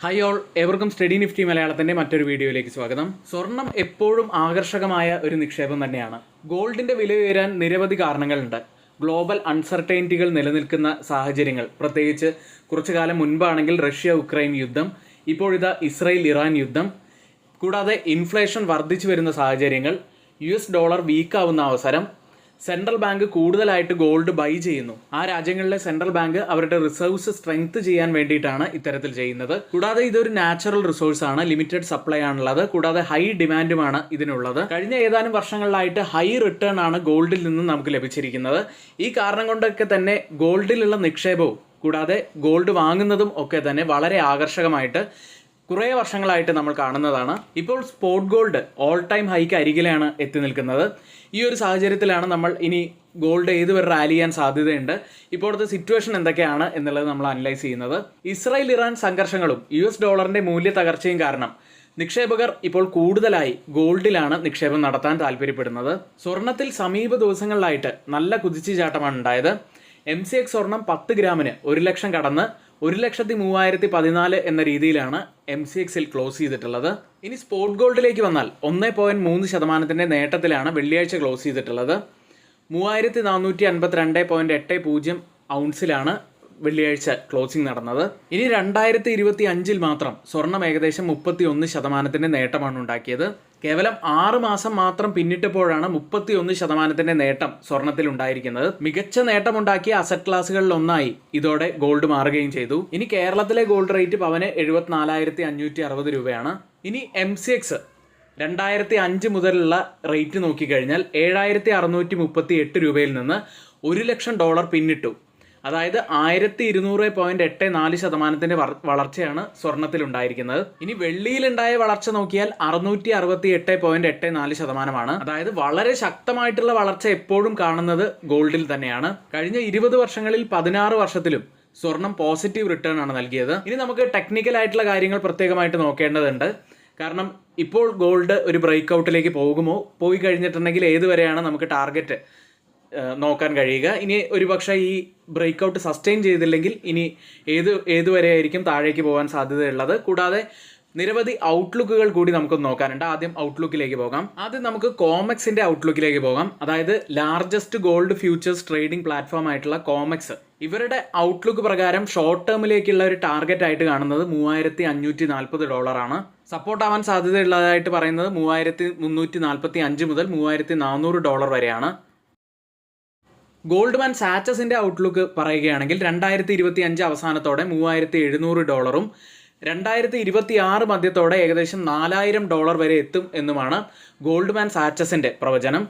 Hi all, ഏവർക്കും study Nifty മലയാളത്തിൻ്റെ മറ്റൊരു വീഡിയോയിലേക്ക് സ്വാഗതം. സ്വർണം എപ്പോഴും ആകർഷകമായ ഒരു നിക്ഷേപം തന്നെയാണ്. ഗോൾഡിൻ്റെ വില ഉയരാൻ നിരവധി കാരണങ്ങളുണ്ട്. ഗ്ലോബൽ അൺസർട്ടൈനിറ്റികൾ നിലനിൽക്കുന്ന സാഹചര്യങ്ങൾ, പ്രത്യേകിച്ച് കുറച്ചു കാലം മുൻപാണെങ്കിൽ റഷ്യ ഉക്രൈൻ യുദ്ധം, ഇപ്പോഴിതാ ഇസ്രായേൽ ഇറാൻ യുദ്ധം, കൂടാതെ ഇൻഫ്ലേഷൻ വർദ്ധിച്ചു വരുന്ന സാഹചര്യങ്ങൾ, $ഡോളർ വീക്കാവുന്ന അവസരം, സെൻട്രൽ ബാങ്ക് കൂടുതലായിട്ട് ഗോൾഡ് ബൈ ചെയ്യുന്നു. ആ രാജ്യങ്ങളിലെ സെൻട്രൽ ബാങ്ക് അവരുടെ റിസർവ്സ് സ്ട്രെങ്ത് ചെയ്യാൻ വേണ്ടിയിട്ടാണ് ഇത്തരത്തിൽ ചെയ്യുന്നത്. കൂടാതെ ഇതൊരു നാച്ചുറൽ റിസോഴ്സ് ആണ്, ലിമിറ്റഡ് സപ്ലൈ ആണുള്ളത്, കൂടാതെ ഹൈ ഡിമാൻഡുമാണ് ഇതിനുള്ളത്. കഴിഞ്ഞ ഏതാനും വർഷങ്ങളിലായിട്ട് ഹൈ റിട്ടേൺ ആണ് ഗോൾഡിൽ നിന്നും നമുക്ക് ലഭിച്ചിരിക്കുന്നത്. ഈ കാരണം കൊണ്ടൊക്കെ തന്നെ ഗോൾഡിലുള്ള നിക്ഷേപവും കൂടാതെ ഗോൾഡ് വാങ്ങുന്നതും ഒക്കെ തന്നെ വളരെ ആകർഷകമായിട്ട് കുറേ വർഷങ്ങളായിട്ട് നമ്മൾ കാണുന്നതാണ്. ഇപ്പോൾ സ്പോട്ട് ഗോൾഡ് ഓൾ ടൈം ഹൈക്ക് അരികിലാണ് എത്തി നിൽക്കുന്നത്. ഈ ഒരു സാഹചര്യത്തിലാണ് നമ്മൾ ഇനി ഗോൾഡ് ഏതുവരെ റാലി ചെയ്യാൻ സാധ്യതയുണ്ട്, ഇപ്പോഴത്തെ സിറ്റുവേഷൻ എന്തൊക്കെയാണ് എന്നുള്ളത് നമ്മൾ അനലൈസ് ചെയ്യുന്നത്. ഇസ്രായേൽ ഇറാൻ സംഘർഷങ്ങളും ഡോളറിന്റെ മൂല്യ തകർച്ചയും കാരണം നിക്ഷേപകർ ഇപ്പോൾ കൂടുതലായി ഗോൾഡിലാണ് നിക്ഷേപം നടത്താൻ താല്പര്യപ്പെടുന്നത്. സ്വർണത്തിൽ സമീപ ദിവസങ്ങളിലായിട്ട് നല്ല കുതിച്ചുചാട്ടമാണ് ഉണ്ടായത്. MCX സ്വർണം 10 ഗ്രാമിന് 1 ലക്ഷം കടന്ന് 1,03,014 എന്ന രീതിയിലാണ് MCXൽ ക്ലോസ് ചെയ്തിട്ടുള്ളത്. ഇനി സ്പോട്ട് ഗോൾഡിലേക്ക് വന്നാൽ 1.3% നേട്ടത്തിലാണ് വെള്ളിയാഴ്ച ക്ലോസ് ചെയ്തിട്ടുള്ളത്. 3,452.80 ഔൺസിലാണ് വെള്ളിയാഴ്ച ക്ലോസിംഗ് നടന്നത്. ഇനി 2025 മാത്രം സ്വർണം ഏകദേശം 31% നേട്ടമാണ് ഉണ്ടാക്കിയത്. കേവലം 6 മാസം മാത്രം പിന്നിട്ടപ്പോഴാണ് 31% നേട്ടം സ്വർണത്തിൽ ഉണ്ടായിരിക്കുന്നത്. മികച്ച നേട്ടമുണ്ടാക്കിയ അസറ്റ് ക്ലാസുകളിൽ ഒന്നായി ഇതോടെ ഗോൾഡ് മാറുകയും ചെയ്തു. ഇനി കേരളത്തിലെ ഗോൾഡ് റേറ്റ് പവന് 74,560 രൂപയാണ്. ഇനി MCX 2005 മുതലുള്ള റേറ്റ് നോക്കിക്കഴിഞ്ഞാൽ 7,638 രൂപയിൽ നിന്ന് $1 ലക്ഷം പിന്നിട്ടു. അതായത് 1,200.84% വളർച്ചയാണ് സ്വർണത്തിൽ ഉണ്ടായിരിക്കുന്നത്. ഇനി വെള്ളിയിലുണ്ടായ വളർച്ച നോക്കിയാൽ 668.84%. അതായത് വളരെ ശക്തമായിട്ടുള്ള വളർച്ച എപ്പോഴും കാണുന്നത് ഗോൾഡിൽ തന്നെയാണ്. കഴിഞ്ഞ 20 വർഷങ്ങളിൽ 16 വർഷത്തിലും സ്വർണം പോസിറ്റീവ് റിട്ടേൺ ആണ് നൽകിയത്. ഇനി നമുക്ക് ടെക്നിക്കൽ ആയിട്ടുള്ള കാര്യങ്ങൾ പ്രത്യേകമായിട്ട് നോക്കേണ്ടതുണ്ട്. കാരണം ഇപ്പോൾ ഗോൾഡ് ഒരു ബ്രേക്ക് ഔട്ടിലേക്ക് പോയി കഴിഞ്ഞിട്ടുണ്ടെങ്കിൽ ഏതുവരെയാണ് നമുക്ക് ടാർഗറ്റ് നോക്കാൻ കഴിയുക. ഇനി ഒരുപക്ഷെ ഈ ബ്രേക്ക് ഔട്ട് സസ്റ്റെയിൻ ചെയ്തില്ലെങ്കിൽ ഇനി ഏതുവരെ ആയിരിക്കും താഴേക്ക് പോകാൻ സാധ്യതയുള്ളത്. കൂടാതെ നിരവധി ഔട്ട്ലുക്കുകൾ കൂടി നമുക്കൊന്ന് നോക്കാനുണ്ട്. ആദ്യം ഔട്ട്ലുക്കിലേക്ക് പോകാം. ആദ്യം നമുക്ക് കോമെക്സിന്റെ ഔട്ട്ലുക്കിലേക്ക് പോകാം. അതായത് largest gold futures trading platform ആയിട്ടുള്ള കോമെക്സ്, ഇവരുടെ ഔട്ട്ലുക്ക് പ്രകാരം ഷോർട്ട് ടേമിലേക്കുള്ള ഒരു ടാർഗറ്റ് ആയിട്ട് കാണുന്നത് $3,540 ആണ്. സപ്പോർട്ട് ആവാൻ സാധ്യതയുള്ളതായിട്ട് പറയുന്നത് $3,345 മുതൽ $3,400 വരെയാണ്. ഗോൾഡ്മാൻ സാച്ചസിന്റെ ഔട്ട്ലുക്ക് പറയുകയാണെങ്കിൽ 2025 അവസാനത്തോടെ $3,700 2026 മധ്യത്തോടെ ഏകദേശം $4,000 വരെ എത്തും എന്നുമാണ് ഗോൾഡ്മാൻ സാച്ചസിന്റെ പ്രവചനം.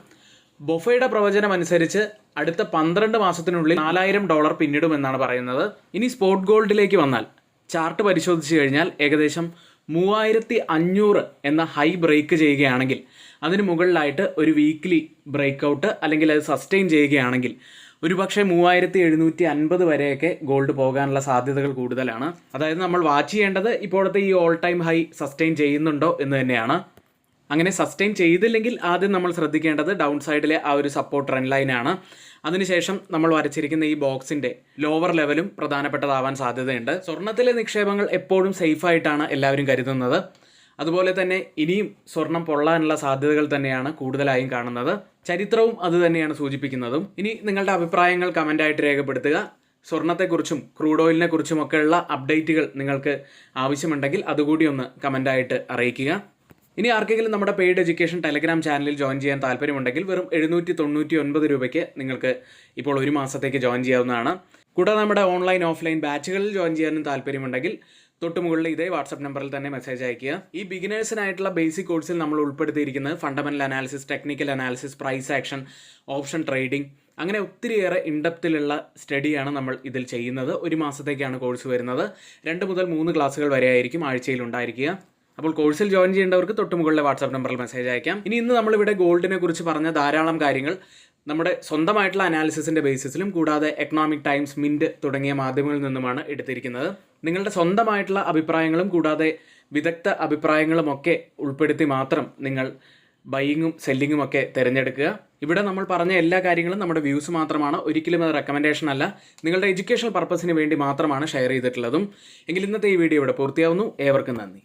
ബൊഫയുടെ പ്രവചനം അനുസരിച്ച് അടുത്ത 12 മാസത്തിനുള്ളിൽ $4,000 പിന്നിടുമെന്നാണ് പറയുന്നത്. ഇനി സ്പോട്ട് ഗോൾഡിലേക്ക് വന്നാൽ ചാർട്ട് പരിശോധിച്ച് കഴിഞ്ഞാൽ ഏകദേശം 3,500 എന്ന ഹൈ ബ്രേക്ക് ചെയ്യുകയാണെങ്കിൽ അതിന് മുകളിലായിട്ട് ഒരു വീക്ക്ലി ബ്രേക്ക് ഔട്ട് അല്ലെങ്കിൽ അത് സസ്റ്റെയിൻ ചെയ്യുകയാണെങ്കിൽ ഒരുപക്ഷെ 3,750 വരെയൊക്കെ ഗോൾഡ് പോകാനുള്ള സാധ്യതകൾ കൂടുതലാണ്. അതായത് നമ്മൾ വാച്ച് ചെയ്യേണ്ടത് ഇപ്പോഴത്തെ ഈ ഓൾ ടൈം ഹൈ സസ്റ്റെയിൻ ചെയ്യുന്നുണ്ടോ എന്ന് തന്നെയാണ്. അങ്ങനെ സസ്റ്റെയിൻ ചെയ്തില്ലെങ്കിൽ ആദ്യം നമ്മൾ ശ്രദ്ധിക്കേണ്ടത് ഡൗൺ സൈഡിലെ ആ ഒരു സപ്പോർട്ട് ട്രെൻഡ് ലൈനാണ്. അതിനുശേഷം നമ്മൾ വരച്ചിരിക്കുന്ന ഈ ബോക്സിന്റെ ലോവർ ലെവലും പ്രധാനപ്പെട്ടതാവാൻ സാധ്യതയുണ്ട്. സ്വർണത്തിലെ നിക്ഷേപങ്ങൾ എപ്പോഴും സേഫായിട്ടാണ് എല്ലാവരും കരുതുന്നത്. അതുപോലെ തന്നെ ഇനിയും സ്വർണം പൊള്ളാനുള്ള സാധ്യതകൾ തന്നെയാണ് കൂടുതലായും കാണുന്നത്. ചരിത്രവും അത് തന്നെയാണ് സൂചിപ്പിക്കുന്നതും. ഇനി നിങ്ങളുടെ അഭിപ്രായങ്ങൾ കമൻ്റായിട്ട് രേഖപ്പെടുത്തുക. സ്വർണത്തെക്കുറിച്ചും ക്രൂഡ് ഓയിലിനെ കുറിച്ചുമൊക്കെയുള്ള അപ്ഡേറ്റുകൾ നിങ്ങൾക്ക് ആവശ്യമുണ്ടെങ്കിൽ അതുകൂടി ഒന്ന് കമൻ്റായിട്ട് അറിയിക്കുക. ഇനി ആർക്കെങ്കിലും നമ്മുടെ പെയ്ഡ് എഡ്യൂക്കേഷൻ ടെലഗ്രാം ചാനലിൽ ജോയിൻ ചെയ്യാൻ താല്പര്യമുണ്ടെങ്കിൽ വെറും 799 രൂപയ്ക്ക് നിങ്ങൾക്ക് ഇപ്പോൾ 1 മാസത്തേക്ക് ജോയിൻ ചെയ്യാവുന്നതാണ്. കൂടാതെ നമ്മുടെ ഓൺലൈൻ ഓഫ്ലൈൻ ബാച്ചുകളിൽ ജോയിൻ ചെയ്യാനും താല്പര്യമുണ്ടെങ്കിൽ തൊട്ടുമുകളിൽ ഇതേ വാട്സപ്പ് നമ്പറിൽ തന്നെ മെസ്സേജ് അയയ്ക്കുക. ഈ ബിഗിനേഴ്സിനായിട്ടുള്ള ബേസിക് കോഴ്സിൽ നമ്മൾ ഉൾപ്പെടുത്തിയിരിക്കുന്നത് fundamental analysis, technical analysis, price action, option trading, അങ്ങനെ ഒത്തിരിയേറെ ഇൻഡെപ്തിലുള്ള സ്റ്റഡിയാണ് നമ്മൾ ഇതിൽ ചെയ്യുന്നത്. 1 മാസത്തേക്കാണ് കോഴ്സ് വരുന്നത്. 2 മുതൽ 3 ക്ലാസ്സുകൾ വരെ ആയിരിക്കും ആഴ്ചയിൽ ഉണ്ടായിരിക്കുക. അപ്പോൾ കോഴ്സിൽ ജോയിൻ ചെയ്യേണ്ടവർക്ക് തൊട്ടുമുകളിലെ വാട്സാപ്പ് നമ്പറിൽ മെസ്സേജ് അയക്കാം. ഇന്ന് നമ്മളിവിടെ ഗോൾഡിനെ കുറിച്ച് പറഞ്ഞ ധാരാളം കാര്യങ്ങൾ നമ്മുടെ സ്വന്തമായിട്ടുള്ള അനാലിസിസിന്റെ ബേസിസിലും കൂടാതെ എക്കണോമിക് ടൈംസ്, മിന്റ് തുടങ്ങിയ മാധ്യമങ്ങളിൽ നിന്നുമാണ് എടുത്തിരിക്കുന്നത്. നിങ്ങളുടെ സ്വന്തമായിട്ടുള്ള അഭിപ്രായങ്ങളും കൂടാതെ വിദഗ്ധ അഭിപ്രായങ്ങളും ഒക്കെ ഉൾപ്പെടുത്തി മാത്രം നിങ്ങൾ ബൈയിങ്ങും സെല്ലിങ്ങും ഒക്കെ തിരഞ്ഞെടുക്കുക. ഇവിടെ നമ്മൾ പറഞ്ഞ എല്ലാ കാര്യങ്ങളും നമ്മുടെ വ്യൂസ് മാത്രമാണ്, ഒരിക്കലും അത് റെക്കമെൻഡേഷൻ അല്ല. നിങ്ങളുടെ എഡ്യൂക്കേഷണൽ പർപ്പസിന് വേണ്ടി മാത്രമാണ് ഷെയർ ചെയ്തിട്ടുള്ളതും. എങ്കിൽ ഇന്നത്തെ ഈ വീഡിയോ ഇവിടെ പൂർത്തിയാവുന്നു. ഏവർക്കും നന്ദി.